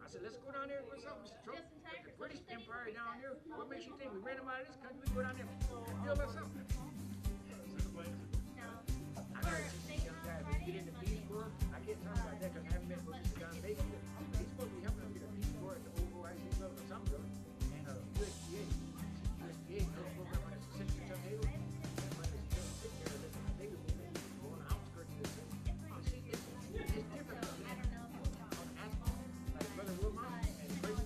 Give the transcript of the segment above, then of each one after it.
I said, let's go down there with something. The British Empire down there. What makes you think we ran them out of this country? We go down there and build us something. No. I gotta teach these young guys to get into Peace Corps. I can't talk about that because I haven't met Mr. John Baker. He's supposed to be helping them get a Peace Corps at the OIC level or something, and USDA. USDA goes program on the Central Tornado. And when it's just sitting there, they go on the outskirts of the city. See, it's different. I don't know if it's On asphalt, like Brother Wilmot and Brother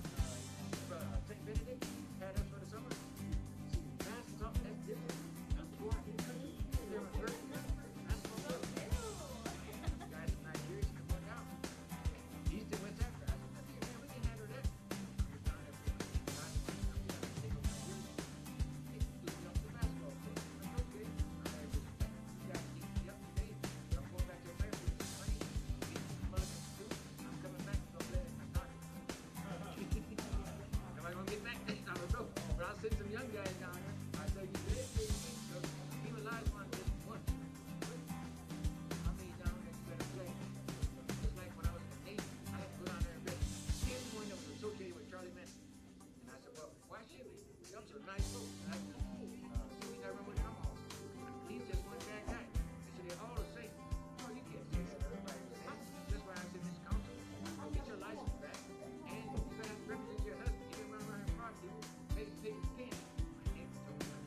St. Benedict had us for the summer. See, fast and something that's different. I'm poor in the country. They're a third. Asphalt. Guys from Nigeria can work out. East and West Africa. I said, man, we can handle that. You're down there for take them Nigeria. They can do it up the basketball court. That's okay. You guys keep me up to date. I'm going back to America with some money. Get some money too. I'm coming back and gonna play in my pocket. Am I gonna get back? I don't know. But I'll send some young guys down there. I say, you live here, so even lives one just one. I mean, down there, you better play. Just like when I was in the Navy, I had to go down there and bet everyone that was associated with Charlie Manson. And I said, well, why should we? Y'all are nice folks. And I said, so we gotta run with them all. He's just one bad guy. They said, they're all the same. Oh, you can't say that. Everybody's the same. That's why I said, Mr. Council, I'll get your license back. And you're gonna have to represent your husband. You didn't run around and fraud people. Make it think you can. I can't control that.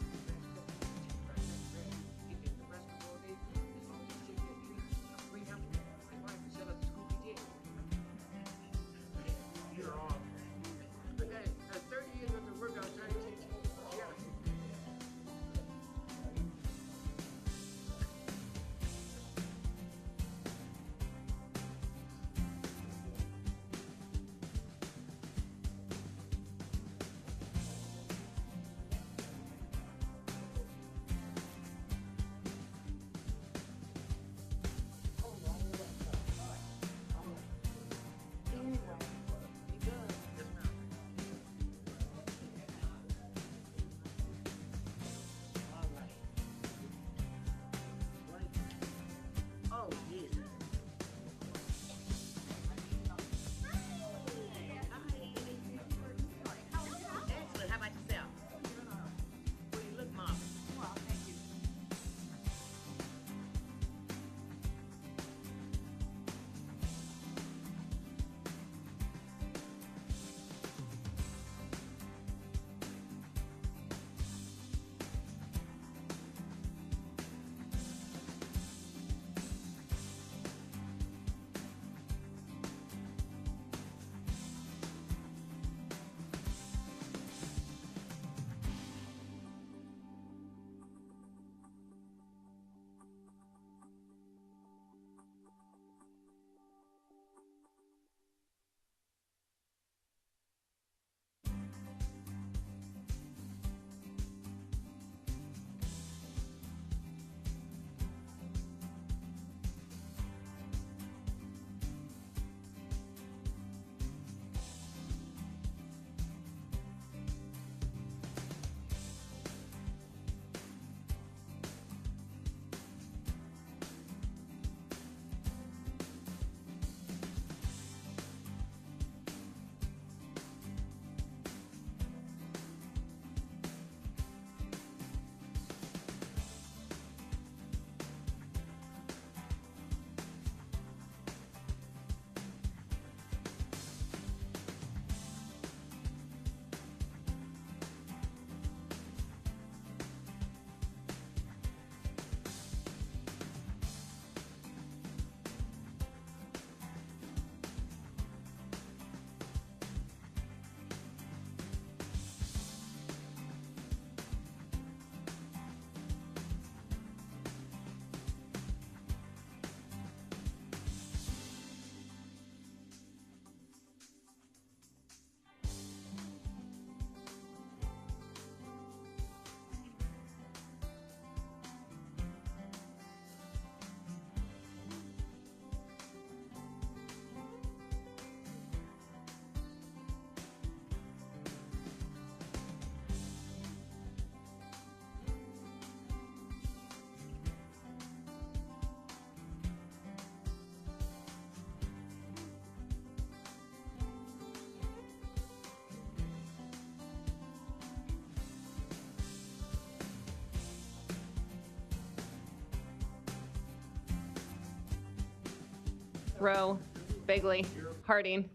Rowe, Bagley, Harding.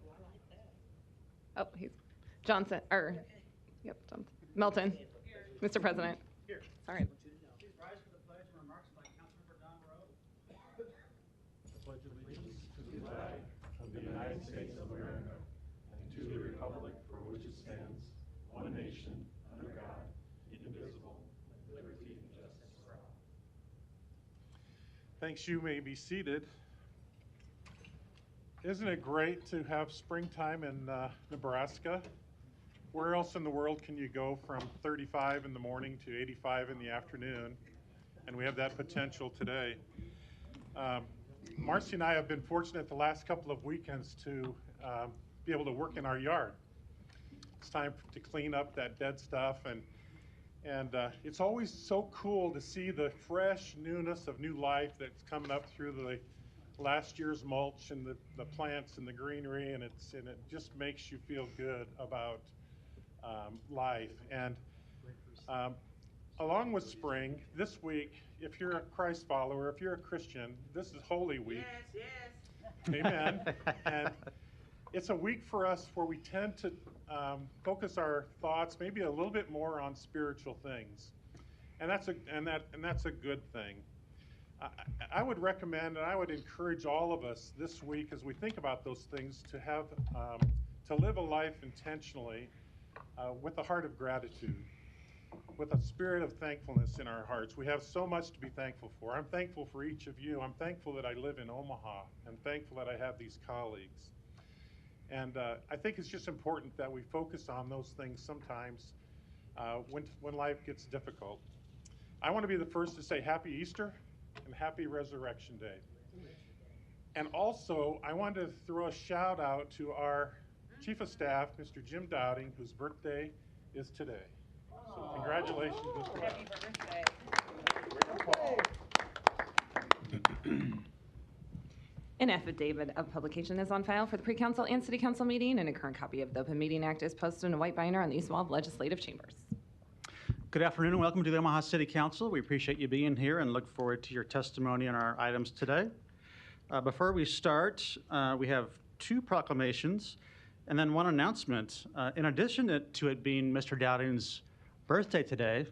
Oh, he's Johnson, yep, Johnson. Melton. Mr. President. Sorry. Please rise for the pledge and remarks by Councilmember Don Rowe. Pledge allegiance to the flag of the United States of America and to the republic for which it stands, one nation, under God, indivisible, with liberty and justice for all. Thanks. You may be seated. Isn't it great to have springtime in Nebraska? Where else in the world can you go from 35 in the morning to 85 in the afternoon? And we have that potential today. Marcy and I have been fortunate the last couple of weekends to be able to work in our yard. It's time to clean up that dead stuff, and it's always so cool to see the fresh newness of new life that's coming up through the last year's mulch and the plants and the greenery, and it just makes you feel good about life. And along with spring, this week, if you're a Christ follower, if you're a Christian, this is Holy Week. Yes, yes. Amen. And it's a week for us where we tend to focus our thoughts maybe a little bit more on spiritual things, and that's a good thing. I would recommend and I would encourage all of us this week, as we think about those things, to have to live a life intentionally with a heart of gratitude, with a spirit of thankfulness in our hearts. We have so much to be thankful for. I'm thankful for each of you. I'm thankful that I live in Omaha. I'm thankful that I have these colleagues. And I think it's just important that we focus on those things sometimes when life gets difficult. I want to be the first to say Happy Easter and Happy Resurrection Day. And also, I want to throw a shout out to our Chief of Staff, Mr. Jim Dowding, whose birthday is today. So congratulations, Mr. Happy birthday. An affidavit of publication is on file for the pre-council and city council meeting, and a current copy of the Open Meeting Act is posted in a white binder on the east wall of legislative chambers. Good afternoon and welcome to the Omaha City Council. We appreciate you being here and look forward to your testimony on our items today. Before we start, we have two proclamations and then one announcement. In addition to it being Mr. Dowding's birthday today,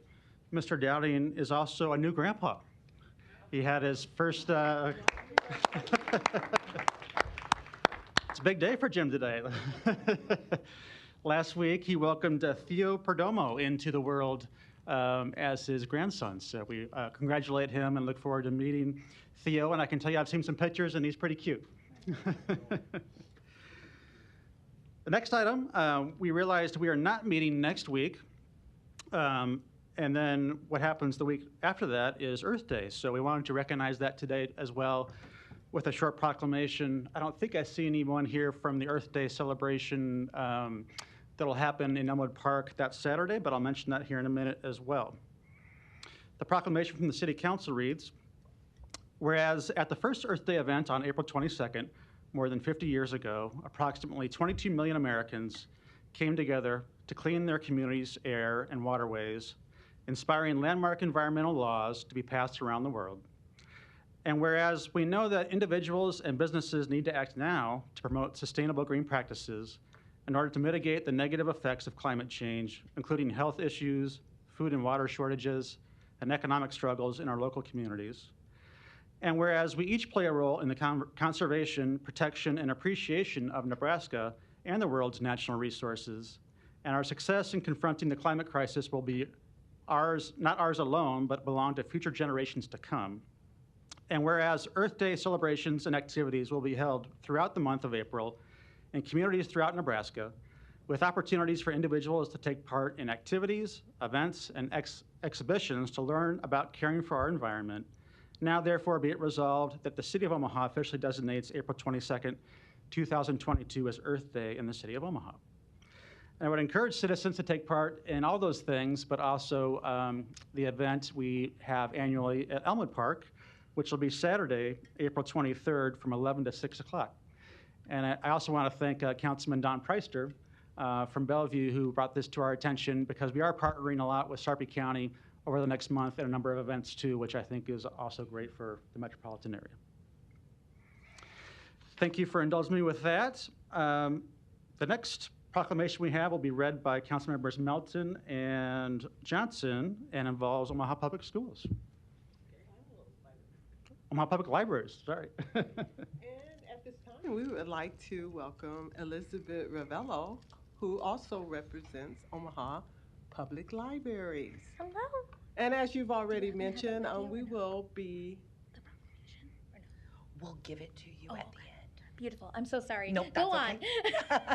Mr. Dowding is also a new grandpa. He had his first... It's a big day for Jim today. Last week, he welcomed Theo Perdomo into the world as his grandson. So we congratulate him and look forward to meeting Theo. And I can tell you, I've seen some pictures, and he's pretty cute. The next item, we realized we are not meeting next week. And then what happens the week after that is Earth Day. So we wanted to recognize that today as well with a short proclamation. I don't think I see anyone here from the Earth Day celebration that'll happen in Elmwood Park that Saturday, but I'll mention that here in a minute as well. The proclamation from the City Council reads, whereas at the first Earth Day event on April 22nd, more than 50 years ago, approximately 22 million Americans came together to clean their communities' air and waterways, inspiring landmark environmental laws to be passed around the world. And whereas we know that individuals and businesses need to act now to promote sustainable green practices in order to mitigate the negative effects of climate change, including health issues, food and water shortages, and economic struggles in our local communities. And whereas we each play a role in the conservation, protection, and appreciation of Nebraska and the world's natural resources, and our success in confronting the climate crisis will be ours, not ours alone, but belong to future generations to come. And whereas Earth Day celebrations and activities will be held throughout the month of April in communities throughout Nebraska, with opportunities for individuals to take part in activities, events, and exhibitions to learn about caring for our environment, now therefore be it resolved that the City of Omaha officially designates April 22nd, 2022 as Earth Day in the City of Omaha. And I would encourage citizens to take part in all those things, but also the event we have annually at Elmwood Park, which will be Saturday, April 23rd from 11 to 6 o'clock. And I also want to thank Councilman Don Preister from Bellevue, who brought this to our attention, because we are partnering a lot with Sarpy County over the next month and a number of events too, which I think is also great for the metropolitan area. Thank you for indulging me with that. The next proclamation we have will be read by Council Members Melton and Johnson and involves Omaha Public Schools. Omaha Public Libraries, sorry. And at this time, we would like to welcome Elizabeth Ravello, who also represents Omaha Public Libraries. Hello. And as you've already mentioned, we will be... We'll give it to you at the end. Beautiful. I'm so sorry. Nope, Go that's on.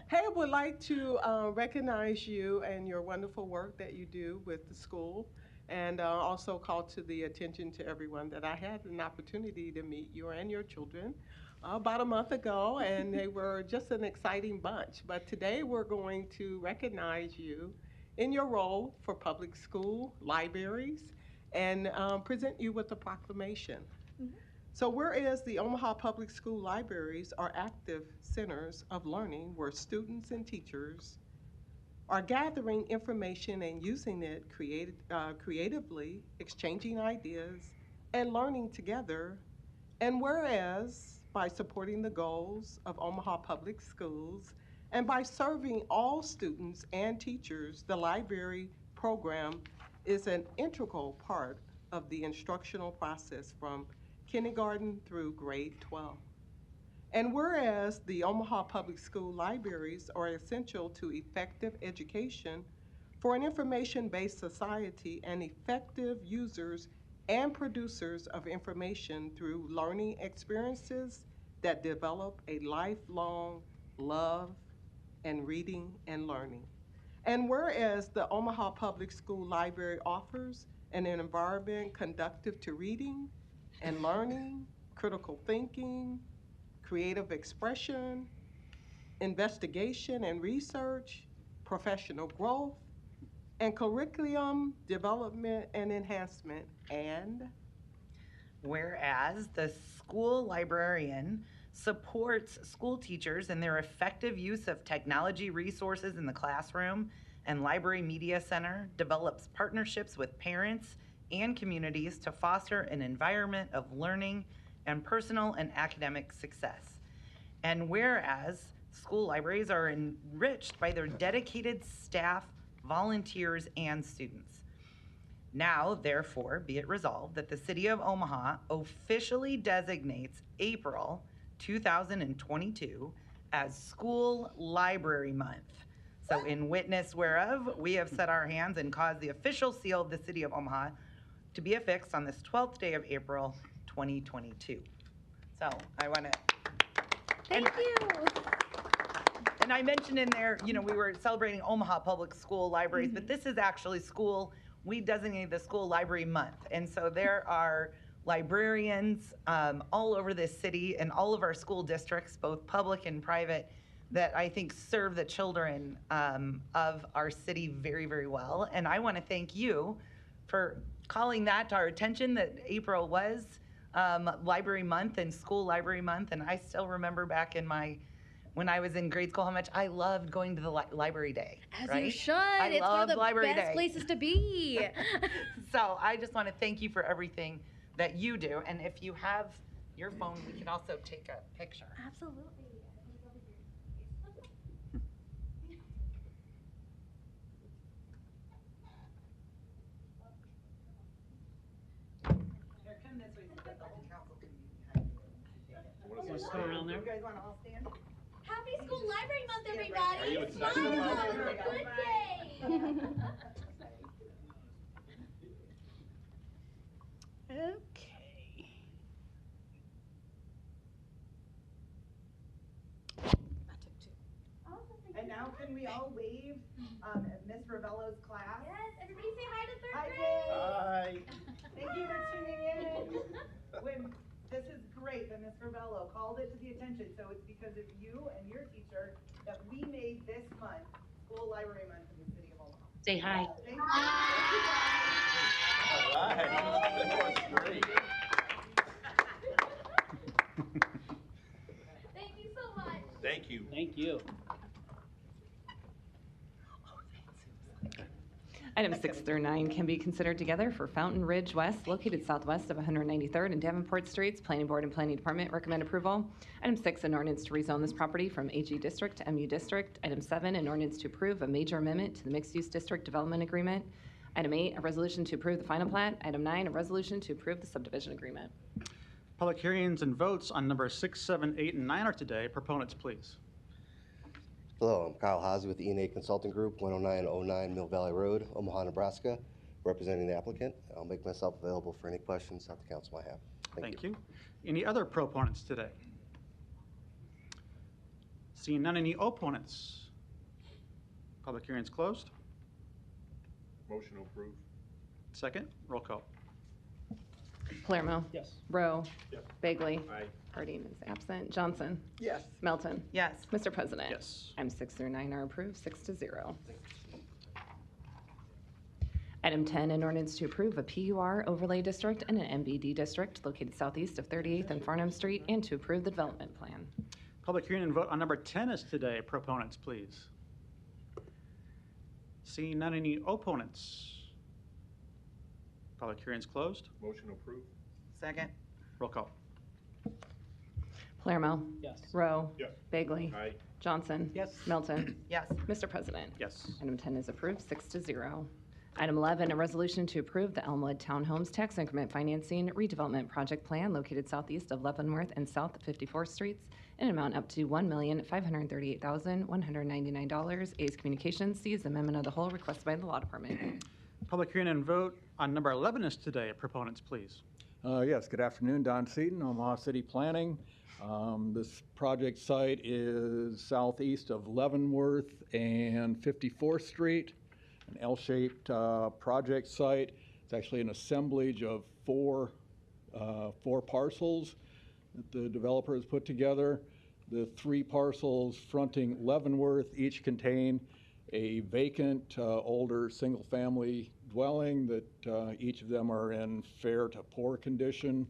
Hey, I would like to recognize you and your wonderful work that you do with the school, and also call to the attention to everyone that I had an opportunity to meet you and your children about a month ago, and they were just an exciting bunch. But today we're going to recognize you in your role for public school libraries and present you with a proclamation. Mm-hmm. So whereas the Omaha Public School Libraries are active centers of learning where students and teachers are gathering information and using it creatively, exchanging ideas, and learning together. And whereas by supporting the goals of Omaha Public Schools and by serving all students and teachers, the library program is an integral part of the instructional process from kindergarten through grade 12. And whereas the Omaha Public School Libraries are essential to effective education for an information-based society and effective users and producers of information through learning experiences that develop a lifelong love and reading and learning. And whereas the Omaha Public School Library offers an environment conducive to reading and learning, critical thinking, creative expression, investigation and research, professional growth, and curriculum development and enhancement. And whereas the school librarian supports school teachers in their effective use of technology resources in the classroom, and Library Media Center develops partnerships with parents and communities to foster an environment of learning and personal and academic success. And whereas school libraries are enriched by their dedicated staff, volunteers, and students. Now, therefore, be it resolved that the City of Omaha officially designates April 2022 as School Library Month. So in witness whereof, we have set our hands and caused the official seal of the City of Omaha to be affixed on this 12th day of April 2022. So I want to... Thank you. And I mentioned in there, you know, we were celebrating Omaha Public School Libraries, but this is actually school, we designated the School Library Month. And so there are librarians all over this city and all of our school districts, both public and private, that I think serve the children of our city very, very well. And I want to thank you for calling that to our attention, that April was Library Month and School Library Month. And I still remember back in when I was in grade school, how much I loved going to the library day. As right? you should. I It's one of loved the library best day. places to be. So I just want to thank you for everything that you do. And if you have your phone, we can also take a picture. Absolutely. Here, come this way so that the whole council can be behind you. You guys want to all stand? Happy School Library Month, everybody! Are you excited Smile, about it's a good day! okay. And now can we all wave at Miss Ravello's class? Yes, everybody say hi to third Hi, grade! Jay. Thank you for tuning in. This is great that Miss Ravello called it to the attention. So it's because of you and your teacher that we made this month School Library Month in the City of Omaha. Say hi. Thank you. All right, that was great. Thank you so much! Thank you. Thank you. Items 6 through 9 can be considered together for Fountain Ridge West, located southwest of 193rd and Davenport Streets. Planning Board and Planning Department recommend approval. Item 6, an ordinance to rezone this property from AG District to MU District. Item 7, an ordinance to approve a major amendment to the mixed-use district development agreement. Item 8, a resolution to approve the final plat. Item 9, a resolution to approve the subdivision agreement. Public hearings and votes on number 6, 7, 8, and 9 are today. Proponents, please. Hello, I'm Kyle Haase with E&A Consulting Group, 10909 Mill Valley Road, Omaha, Nebraska, representing the applicant. I'll make myself available for any questions that the council might have. Thank you. Any other proponents today? Seeing none, any opponents? Public hearing's closed. Motion approved. Second, roll call. Palermo. Yes. Rowe. Yes. Bagley. Aye. Harding is absent. Johnson. Yes. Melton. Yes. Mr. President. Yes. Items 6 through 9 are approved, 6-0. Item 10, an ordinance to approve a PUR overlay district and an MBD district located southeast of 38th and Farnham Street, and to approve the development plan. Public hearing and vote on number 10 is today. Proponents, please. Seeing none, any opponents? Public hearing's closed. Motion approved. Second. Roll call. Palermo. Yes. Rowe. Yes. Bagley. Aye. Johnson. Yes. Melton. Yes. Mr. President. Yes. Item 10 is approved, 6-0. Item 11, a resolution to approve the Elmwood Townhomes Tax Increment Financing Redevelopment Project Plan located southeast of Leavenworth and south 54th Streets in an amount up to $1,538,199. A's Communications sees amendment of the whole requested by the Law Department. Public hearing and vote on number 11 is today. Proponents, please. Yes, good afternoon, Don Seaton, Omaha City Planning. This project site is southeast of Leavenworth and 54th Street, an L-shaped project site. It's actually an assemblage of four parcels that the developer has put together. The 3 parcels fronting Leavenworth each contain a vacant, older single-family dwelling that each of them are in fair to poor condition.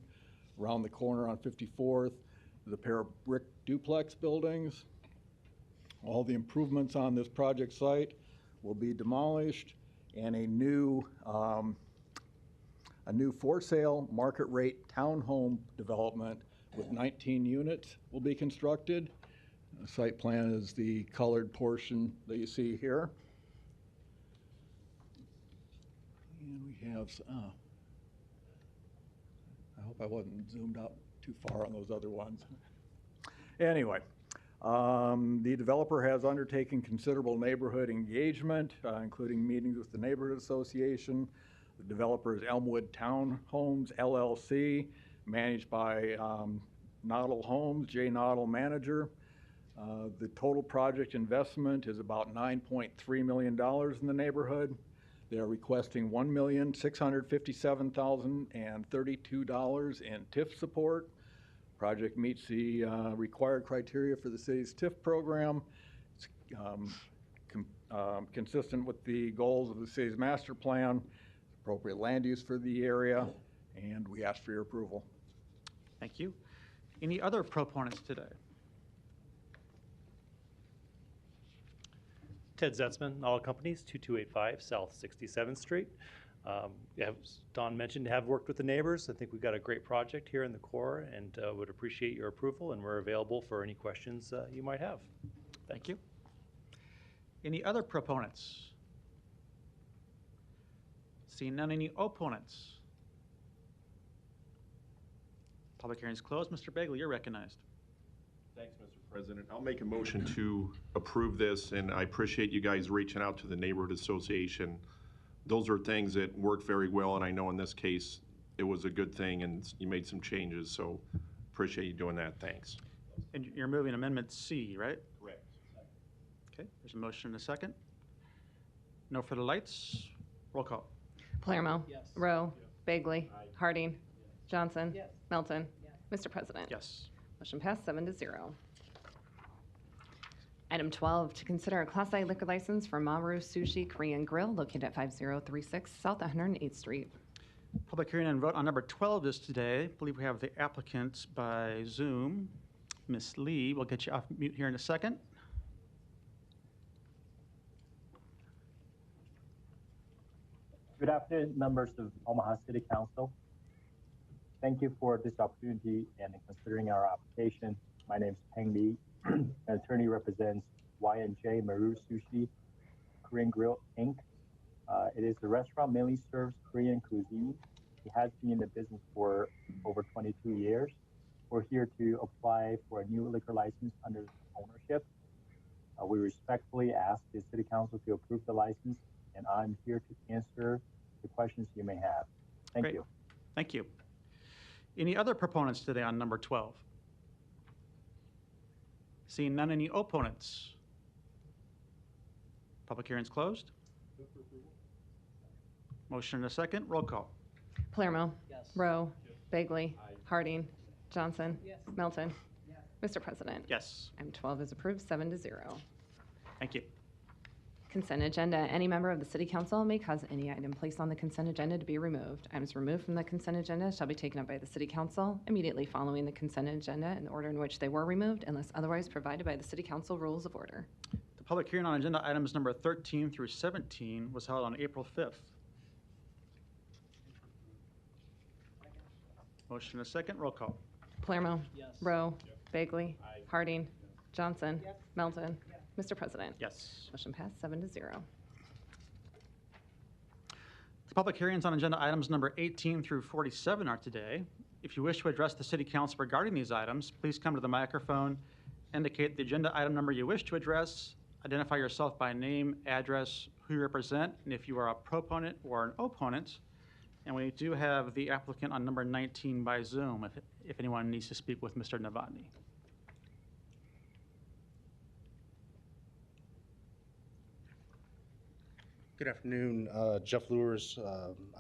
Around the corner on 54th, the pair of brick duplex buildings. All the improvements on this project site will be demolished, and a new for-sale market rate townhome development with 19 units will be constructed. The site plan is the colored portion that you see here. And we have, I hope I wasn't zoomed out too far on those other ones. Anyway, the developer has undertaken considerable neighborhood engagement, including meetings with the neighborhood association. The developer is Elmwood Townhomes LLC, managed by Noddle Homes, J. Noddle manager. The total project investment is about $9.3 million in the neighborhood. They are requesting $1,657,032 in TIF support. Project meets the required criteria for the city's TIF program. It's consistent with the goals of the city's master plan, appropriate land use for the area, and we ask for your approval. Thank you. Any other proponents today? Ted Zetzman, All Companies, 2285 South 67th Street. As Don mentioned, have worked with the neighbors. I think we've got a great project here in the core, and would appreciate your approval, and we're available for any questions you might have. Thank you. Any other proponents? Seeing none, any opponents? Public hearing is closed. Mr. Bagley, you're recognized. Thanks, Mr. President. I'll make a motion to approve this, and I appreciate you guys reaching out to the neighborhood association. Those are things that worked very well, and I know in this case it was a good thing, and you made some changes, so appreciate you doing that. Thanks. And you're moving Amendment C, right? Correct. Okay, there's a motion and a second. No further lights. Roll call. Palermo. Yes. Rowe. Bagley. Aye. Harding. Johnson. Yes. Melton. Mr. President. Yes. Motion passed 7-0. Item 12, to consider a Class I liquor license for Maru Sushi Korean Grill located at 5036 South 108th Street. Public hearing and vote on number 12 is today. I believe we have the applicants by Zoom. Ms. Lee, we'll get you off mute here in a second. Good afternoon, members of Omaha City Council. Thank you for this opportunity and in considering our application. My name is Peng Li. An attorney represents Y&J Maru Sushi Korean Grill, Inc. It is a restaurant mainly serves Korean cuisine. It has been in the business for over 22 years. We're here to apply for a new liquor license under ownership. We respectfully ask the City Council to approve the license, and I'm here to answer the questions you may have. Thank Great. you. Thank you. Any other proponents today on number 12? Seeing none, any opponents? Public hearing's closed. Motion and a second. Roll call. Palermo. Rowe. Bagley. Harding. Johnson. Melton. Mr. President. Yes. Item 12 is approved, 7-0. Thank you. Consent agenda. Any member of the City Council may cause any item placed on the consent agenda to be removed. Items removed from the consent agenda shall be taken up by the City Council immediately following the consent agenda in the order in which they were removed, unless otherwise provided by the City Council Rules of Order. The public hearing on agenda items number 13 through 17 was held on April 5th. Motion and a second. Roll call. Palermo. Rowe. Bagley. Harding. Johnson. Melton. Mr. President. Yes. Motion passed, 7-0. The public hearings on agenda items number 18 through 47 are today. If you wish to address the City Council regarding these items, please come to the microphone, indicate the agenda item number you wish to address, identify yourself by name, address, who you represent, and if you are a proponent or an opponent. And we do have the applicant on number 19 by Zoom, if anyone needs to speak with Mr. Novotny. Good afternoon, Jeff Lewers.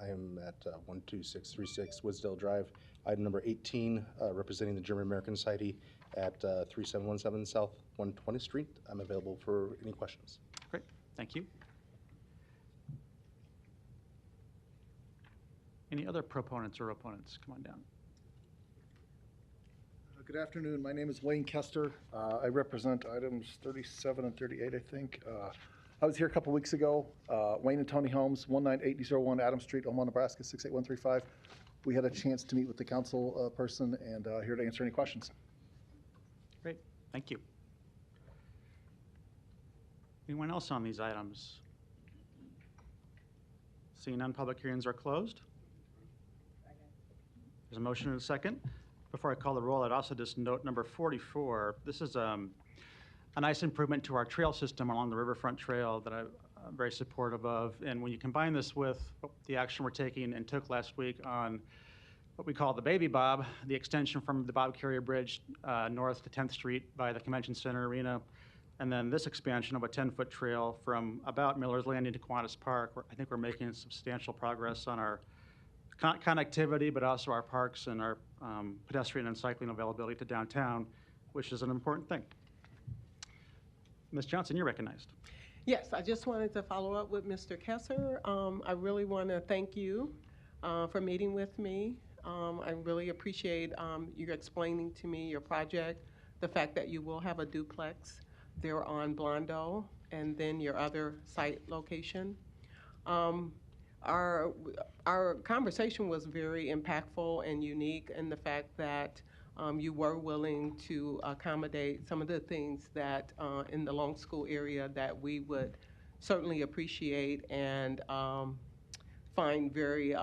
I am at 12636 Woodsdale Drive, item number 18, representing the German American Society at 3717 South 120th Street. I'm available for any questions. Great, thank you. Any other proponents or opponents? Come on down. Good afternoon. My name is Wayne Kester. I represent items 37 and 38, I think. I was here a couple weeks ago. Wayne and Tony Holmes, 19801 Adams Street, Omaha, Nebraska, 68135. We had a chance to meet with the council person and here to answer any questions. Great, thank you. Anyone else on these items? Seeing none, public hearings are closed. There's a motion and a second. Before I call the roll, I'd also just note number 44. This is a nice improvement to our trail system along the Riverfront Trail that I'm very supportive of. And when you combine this with the action we're taking and took last week on what we call the Baby Bob, the extension from the Bob Carrier Bridge north to 10th Street by the Convention Center Arena, and then this expansion of a 10-foot trail from about Miller's Landing to Kiwanis Park, I think we're making substantial progress on our connectivity, but also our parks and our pedestrian and cycling availability to downtown, which is an important thing. Ms. Johnson, you're recognized. Yes, I just wanted to follow up with Mr. Kessler. I really want to thank you for meeting with me. I really appreciate you explaining to me your project, the fact that you will have a duplex there on Blondo, and then your other site location. Our conversation was very impactful and unique in the fact that you were willing to accommodate some of the things that in the Long School area that we would certainly appreciate and find very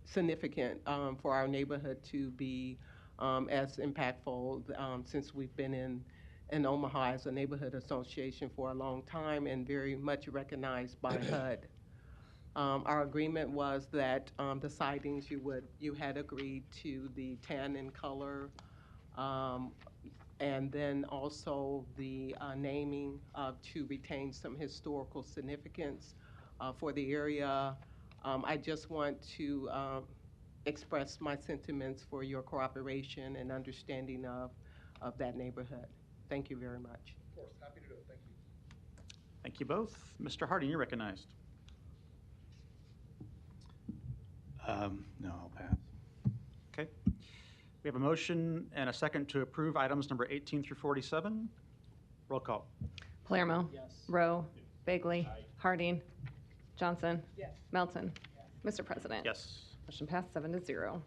significant for our neighborhood to be as impactful since we've been in Omaha as a neighborhood association for a long time and very much recognized by HUD. Our agreement was that the sidings you had agreed to the tan in color, and then also the naming to retain some historical significance for the area. I just want to express my sentiments for your cooperation and understanding of that neighborhood. Thank you very much. Of course, happy to do it. Thank you. Thank you both. Mr. Harding, you're recognized. No, I'll pass. Okay. We have a motion and a second to approve items number 18 through 47. Roll call. Palermo. Rowe. Bagley. Harding. Johnson? Yes. Melton? Mr. President? Yes. Motion passed 7-0.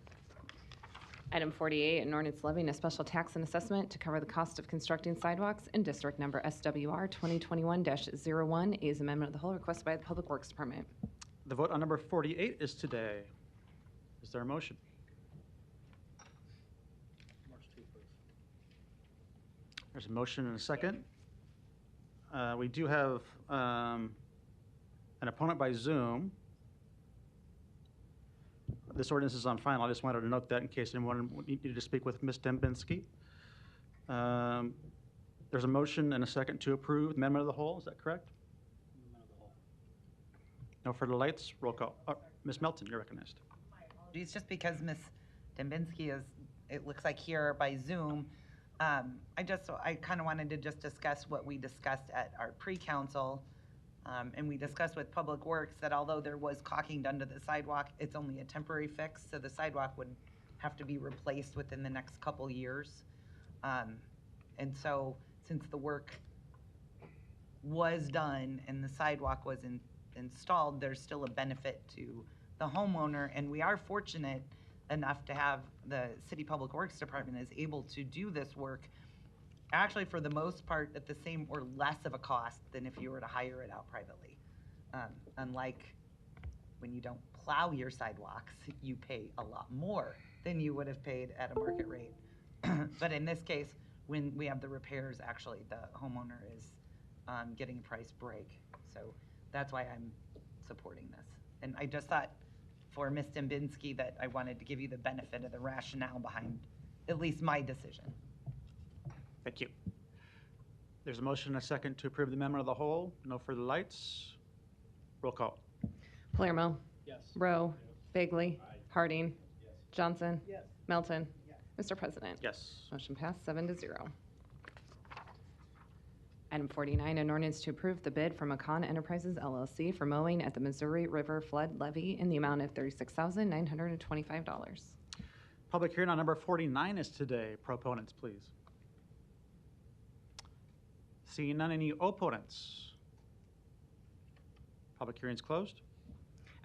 Item 48, an ordinance levying a special tax and assessment to cover the cost of constructing sidewalks in district number SWR 2021-01. A is amendment of the whole requested by the Public Works Department. The vote on number 48 is today. Is there a motion? There's a motion and a second. We do have an opponent by Zoom. This ordinance is on final. I just wanted to note that in case anyone needed to speak with Ms. Dembinski. There's a motion and a second to approve amendment of the whole. Is that correct? No further lights. Roll call. Ms. Melton, you're recognized. It's just because Ms. Dembinski is, it looks like here by Zoom. I kind of wanted to just discuss what we discussed at our pre-council. And we discussed with Public Works that although there was caulking done to the sidewalk, it's only a temporary fix. So the sidewalk would have to be replaced within the next couple years. And so since the work was done and the sidewalk was installed, there's still a benefit to the homeowner. And we are fortunate enough to have the City Public Works Department is able to do this work actually for the most part at the same or less of a cost than if you were to hire it out privately. Unlike when you don't plow your sidewalks, you pay a lot more than you would have paid at a market rate. But in this case, when we have the repairs, actually the homeowner is getting a price break. So that's why I'm supporting this. And I just thought for Ms. Dembinski that I wanted to give you the benefit of the rationale behind at least my decision. Thank you. There's a motion and a second to approve the amendment of the whole. No further lights. Roll call. Palermo. Yes. Rowe. Bagley. Harding. Johnson. Yes. Melton. Mr. President. Yes. Motion passed 7-0. Item 49, an ordinance to approve the bid from Macon Enterprises LLC for mowing at the Missouri River Flood Levee in the amount of $36,925. Public hearing on number 49 is today. Proponents, please. Seeing none, any opponents? Public hearing is closed.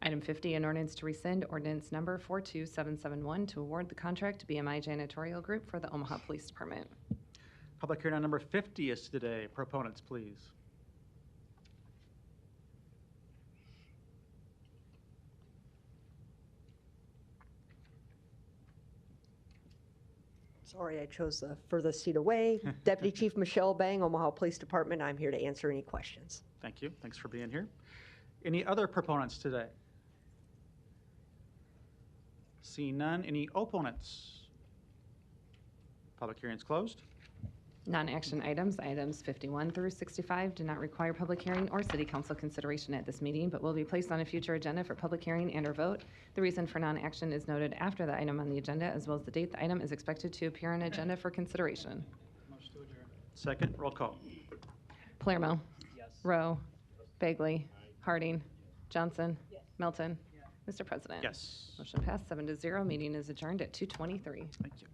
Item 50, an ordinance to rescind ordinance number 42771 to award the contract to BMI Janitorial Group for the Omaha Police Department. Public hearing on number 50 is today. Proponents, please. Sorry, I chose the furthest seat away. Deputy Chief Michelle Bang, Omaha Police Department. I'm here to answer any questions. Thank you. Thanks for being here. Any other proponents today? Seeing none, any opponents? Public hearing is closed. Non-action items, items 51 through 65, do not require public hearing or city council consideration at this meeting, but will be placed on a future agenda for public hearing and or vote. The reason for non-action is noted after the item on the agenda, as well as the date the item is expected to appear on agenda for consideration. Motion to adjourn. Second, roll call. Palermo. Yes. Rowe. Bagley. Harding. Johnson. Melton. Mr. President. Yes. Motion passed 7-0. Meeting is adjourned at 2:23. Thank you.